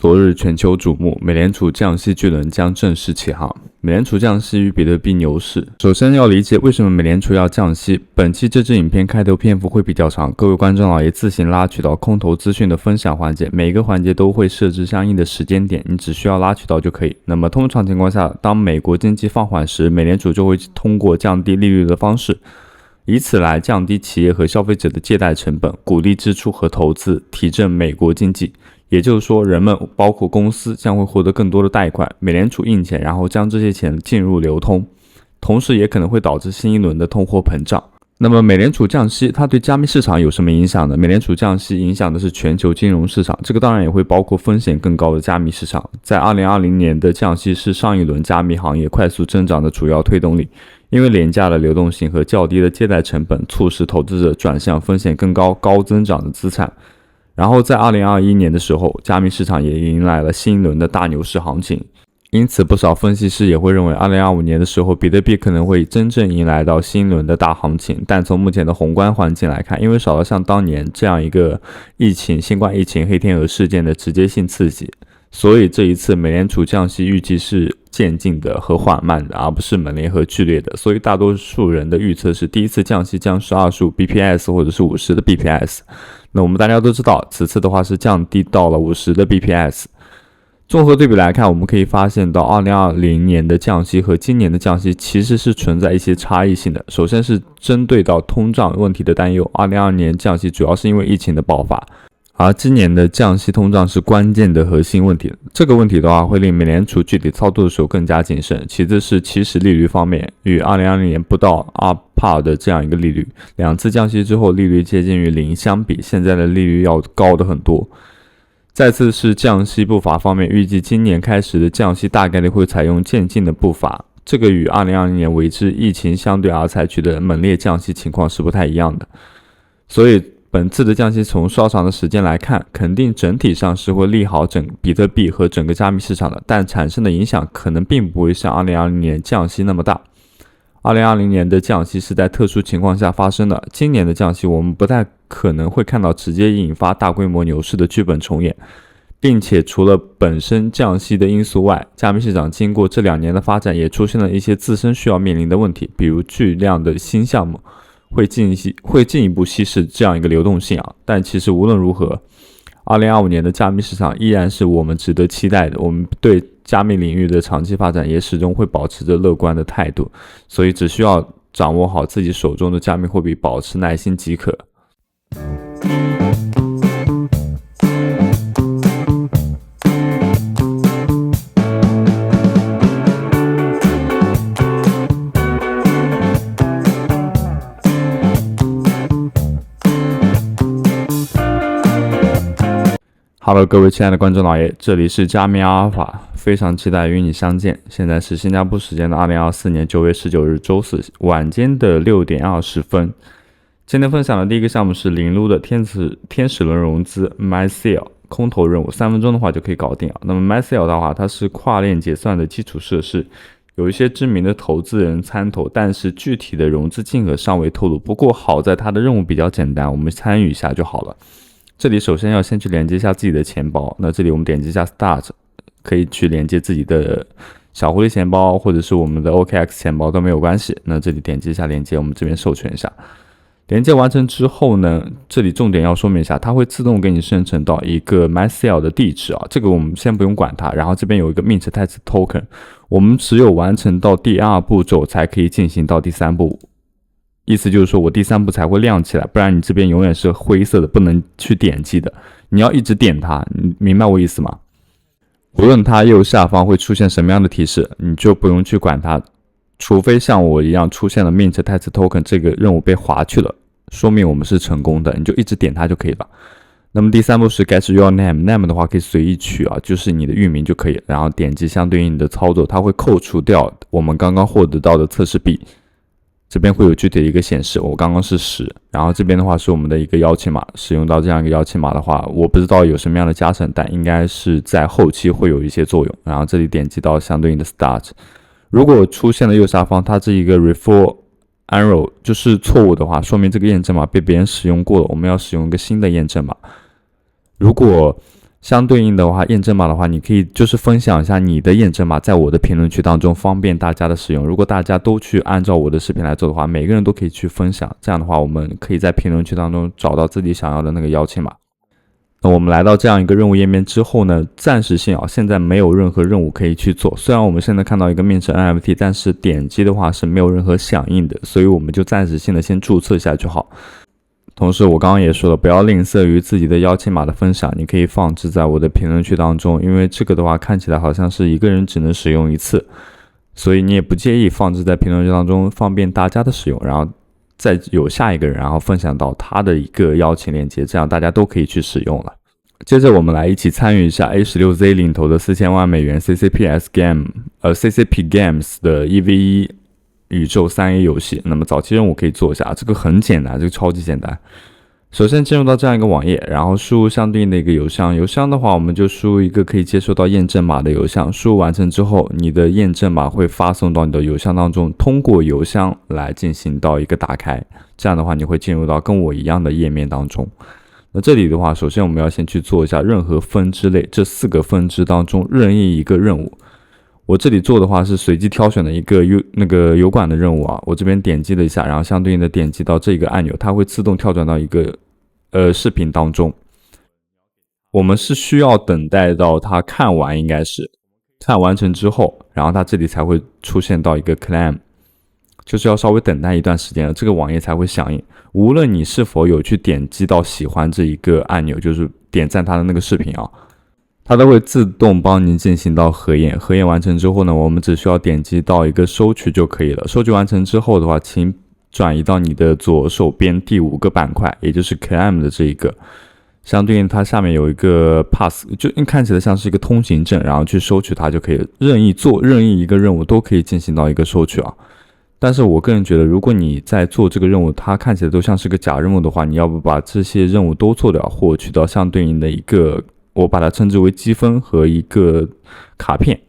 昨日全球瞩目，美联储降息巨轮将正式起航。美联储降息与比特币牛市。首先要理解为什么美联储要降息。本期这支影片开头篇幅会比较长，各位观众老爷自行拉取到空头资讯的分享环节，每个环节都会设置相应的时间点，你只需要拉取到就可以。那么通常情况下，当美国经济放缓时，美联储就会通过降低利率的方式，以此来降低企业和消费者的借贷成本，鼓励支出和投资，提振美国经济。也就是说，人们包括公司将会获得更多的贷款，美联储印钱，然后将这些钱进入流通，同时也可能会导致新一轮的通货膨胀。那么美联储降息它对加密市场有什么影响呢？美联储降息影响的是全球金融市场，这个当然也会包括风险更高的加密市场。在2020年的降息是上一轮加密行业快速增长的主要推动力，因为廉价的流动性和较低的借贷成本促使投资者转向风险更高、高增长的资产。然后在2021年的时候，加密市场也迎来了新一轮的大牛市行情，因此不少分析师也会认为2025年的时候，比特币可能会真正迎来到新一轮的大行情。但从目前的宏观环境来看，因为少了像当年这样一个新冠疫情黑天鹅事件的直接性刺激，所以这一次美联储降息预计是渐进的和缓慢的，而不是猛烈和剧烈的。所以大多数人的预测是第一次降息将是25 bps 或者是50的 bps。那我们大家都知道，此次的话是降低到了50的 bps。综合对比来看，我们可以发现到2020年的降息和今年的降息其实是存在一些差异性的。首先是针对到通胀问题的担忧，2022年降息主要是因为疫情的爆发，而今年的降息通胀是关键的核心问题。这个问题的话会令美联储具体操作的时候更加谨慎。其次是起始利率方面，与2020年不到2%的这样一个利率，两次降息之后利率接近于0相比，现在的利率要高的很多。再次是降息步伐方面，预计今年开始的降息大概率会采用渐进的步伐，这个与2020年为之疫情相对而采取的猛烈降息情况是不太一样的。所以本次的降息从稍长的时间来看，肯定整体上是会利好比特币和整个加密市场的，但产生的影响可能并不会像2020年降息那么大。2020年的降息是在特殊情况下发生的，今年的降息我们不太可能会看到直接引发大规模牛市的剧本重演，并且除了本身降息的因素外，加密市场经过这2年的发展也出现了一些自身需要面临的问题，比如巨量的新项目会进一步稀释这样一个流动性但其实无论如何，2025年的加密市场依然是我们值得期待的，我们对加密领域的长期发展也始终会保持着乐观的态度，所以只需要掌握好自己手中的加密货币，保持耐心即可。Hello， 各位亲爱的观众老爷，这里是加密阿尔法，非常期待与你相见。现在是新加坡时间的2024年9月19日周四晚间的6点20分。今天分享的第一个项目是零撸的天使轮融资 MySale 空投任务，3分钟的话就可以搞定那么 MySale 的话，它是跨链结算的基础设施，有一些知名的投资人参投，但是具体的融资金额尚未透露。不过好在它的任务比较简单，我们参与一下就好了。这里首先要先去连接一下自己的钱包，那这里我们点击一下 Start， 可以去连接自己的小狐狸钱包或者是我们的 OKX 钱包都没有关系。那这里点击一下连接，我们这边授权一下。连接完成之后呢，这里重点要说明一下，它会自动给你生成到一个 MySale 的地址这个我们先不用管它。然后这边有一个 Mint Test Token， 我们只有完成到第2步骤才可以进行到第3步。意思就是说我第3步才会亮起来，不然你这边永远是灰色的，不能去点击的，你要一直点它，你明白我意思吗？无论它右下方会出现什么样的提示，你就不用去管它，除非像我一样出现了 Mint Test Token 这个任务被划去了，说明我们是成功的，你就一直点它就可以了。那么第3步是 Get Your Name 的话可以随意取就是你的域名就可以，然后点击相对应的操作，它会扣除掉我们刚刚获得到的测试币，这边会有具体的一个显示，我刚刚是10，然后这边的话是我们的一个邀请码，使用到这样一个邀请码的话，我不知道有什么样的加成，但应该是在后期会有一些作用。然后这里点击到相对应的 Start， 如果出现了右下方它这一个 Refer Error 就是错误的话，说明这个验证码被别人使用过了，我们要使用一个新的验证码。如果相对应的话，验证码的话，你可以就是分享一下你的验证码在我的评论区当中，方便大家的使用。如果大家都去按照我的视频来做的话，每个人都可以去分享，这样的话，我们可以在评论区当中找到自己想要的那个邀请码。那我们来到这样一个任务页面之后呢，暂时性现在没有任何任务可以去做。虽然我们现在看到一个面试 NFT， 但是点击的话是没有任何响应的，所以我们就暂时性的先注册一下就好。同时我刚刚也说了，不要吝啬于自己的邀请码的分享，你可以放置在我的评论区当中，因为这个的话看起来好像是一个人只能使用一次，所以你也不介意放置在评论区当中，方便大家的使用，然后再有下一个人然后分享到他的一个邀请链接，这样大家都可以去使用了。接着我们来一起参与一下 A16Z 领投的4000万美元 CCP Games 的 1v1宇宙3A 游戏。那么早期任务可以做一下，这个很简单，这个超级简单。首先进入到这样一个网页，然后输入相对应的一个邮箱，邮箱的话我们就输入一个可以接收到验证码的邮箱，输入完成之后，你的验证码会发送到你的邮箱当中，通过邮箱来进行到一个打开，这样的话你会进入到跟我一样的页面当中。那这里的话，首先我们要先去做一下任何分支类，这4个分支当中任意一个任务。我这里做的话是随机挑选的一个油管的任务啊，我这边点击了一下，然后相对应的点击到这个按钮，它会自动跳转到一个视频当中。我们是需要等待到它看完，应该是看完成之后，然后它这里才会出现到一个 claim， 就是要稍微等待一段时间了，这个网页才会响应。无论你是否有去点击到喜欢这一个按钮，就是点赞它的那个视频啊，它都会自动帮您进行到核验。核验完成之后呢，我们只需要点击到一个收取就可以了。收取完成之后的话，请转移到你的左手边第5个板块，也就是 claim 的这一个。相对应它下面有一个 pass， 就看起来像是一个通行证，然后去收取它就可以了。任意做任意一个任务都可以进行到一个收取啊。但是我个人觉得，如果你在做这个任务，它看起来都像是个假任务的话，你要不把这些任务都做掉，获取到相对应的一个，我把它称之为积分和一个卡片，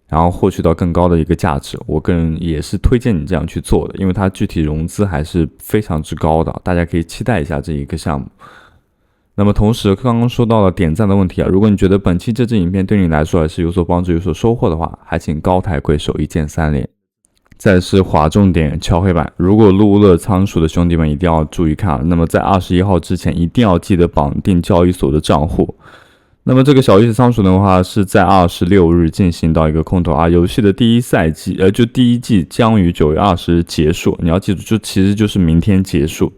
然后获取到更高的一个价值。我个人也是推荐你这样去做的，因为它具体融资还是非常之高的，大家可以期待一下这一个项目。那么同时刚刚说到了点赞的问题啊，如果你觉得本期这支影片对你来说还是有所帮助有所收获的话，还请高抬贵手，一键3连。再是划重点敲黑板，如果入了仓鼠的兄弟们一定要注意看，那么在21号之前一定要记得绑定交易所的账户。那么这个小游戏仓鼠的话是在26日进行到一个空投啊，游戏的第一季将于9月20日结束，你要记住，就其实就是明天结束。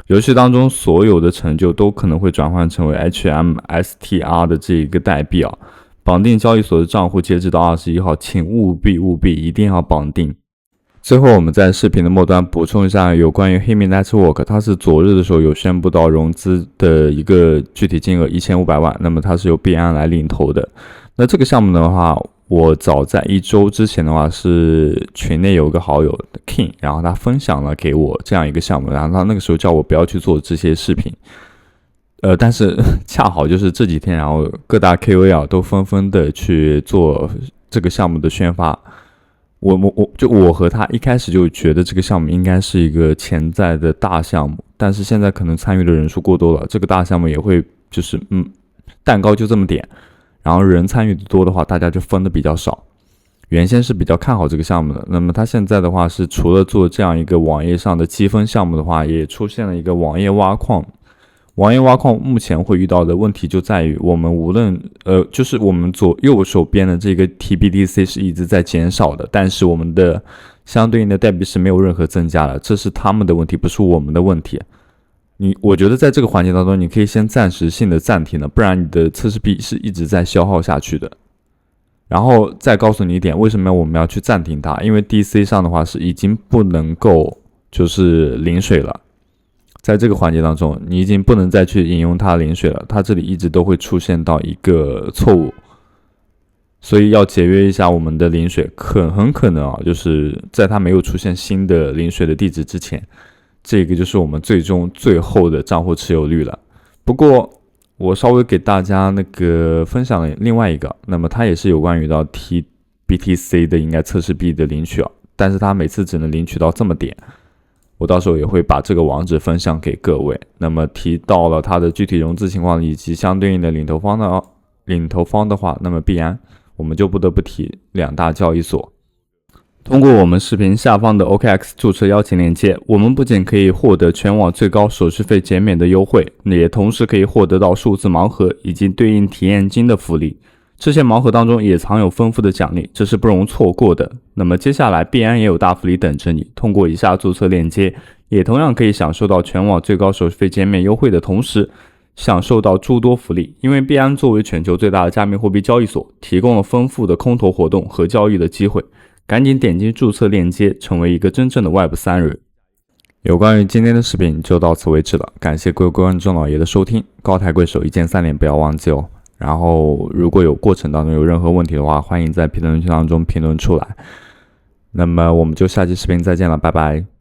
游戏当中所有的成就都可能会转换成为 HMSTR 的这一个代币啊。绑定交易所的账户截止到21号，请务必一定要绑定。最后我们在视频的末端补充一下有关于黑米 Network， 它是昨日的时候有宣布到融资的一个具体金额1500万，那么它是由币安来领投的。那这个项目的话，我早在1周之前的话是群内有个好友 King， 然后他分享了给我这样一个项目，然后他那个时候叫我不要去做这些视频。但是恰好就是这几天，然后各大 KOL 都纷纷的去做这个项目的宣发。我和他一开始就觉得这个项目应该是一个潜在的大项目，但是现在可能参与的人数过多了，这个大项目也会就是蛋糕就这么点，然后人参与的多的话，大家就分的比较少。原先是比较看好这个项目的，那么他现在的话是除了做这样一个网页上的积分项目的话，也出现了一个网页挖矿。网页挖矿目前会遇到的问题就在于，我们无论就是我们左右手边的这个 TBDC 是一直在减少的，但是我们的相对应的代币是没有任何增加的，这是他们的问题，不是我们的问题。我觉得在这个环节当中，你可以先暂时性的暂停了，不然你的测试币是一直在消耗下去的。然后再告诉你一点，为什么我们要去暂停它？因为 DC 上的话是已经不能够就是领水了。在这个环节当中，你已经不能再去引用它领水了，它这里一直都会出现到一个错误，所以要节约一下我们的领水，很可能啊，就是在它没有出现新的领水的地址之前，这个就是我们最后的账户持有率了。不过我稍微给大家分享了另外一个，那么它也是有关于到 TBTC 的应该测试币的领取啊，但是它每次只能领取到这么点。我到时候也会把这个网址分享给各位。那么提到了它的具体融资情况以及相对应的领投方的话，那么币安我们就不得不提2大交易所。通过我们视频下方的 OKX 注册邀请链接，我们不仅可以获得全网最高手续费减免的优惠，也同时可以获得到数字盲盒以及对应体验金的福利。这些盲盒当中也藏有丰富的奖励，这是不容错过的。那么接下来币安也有大福利等着你，通过以下注册链接，也同样可以享受到全网最高手续费减免优惠的同时，享受到诸多福利。因为币安作为全球最大的加密货币交易所，提供了丰富的空投活动和交易的机会。赶紧点击注册链接，成为一个真正的 Web3 人。有关于今天的视频就到此为止了，感谢各位观众老爷的收听。高抬贵手，一键3连，不要忘记哦。然后如果有过程当中有任何问题的话，欢迎在评论区当中评论出来。那么我们就下期视频再见了，拜拜。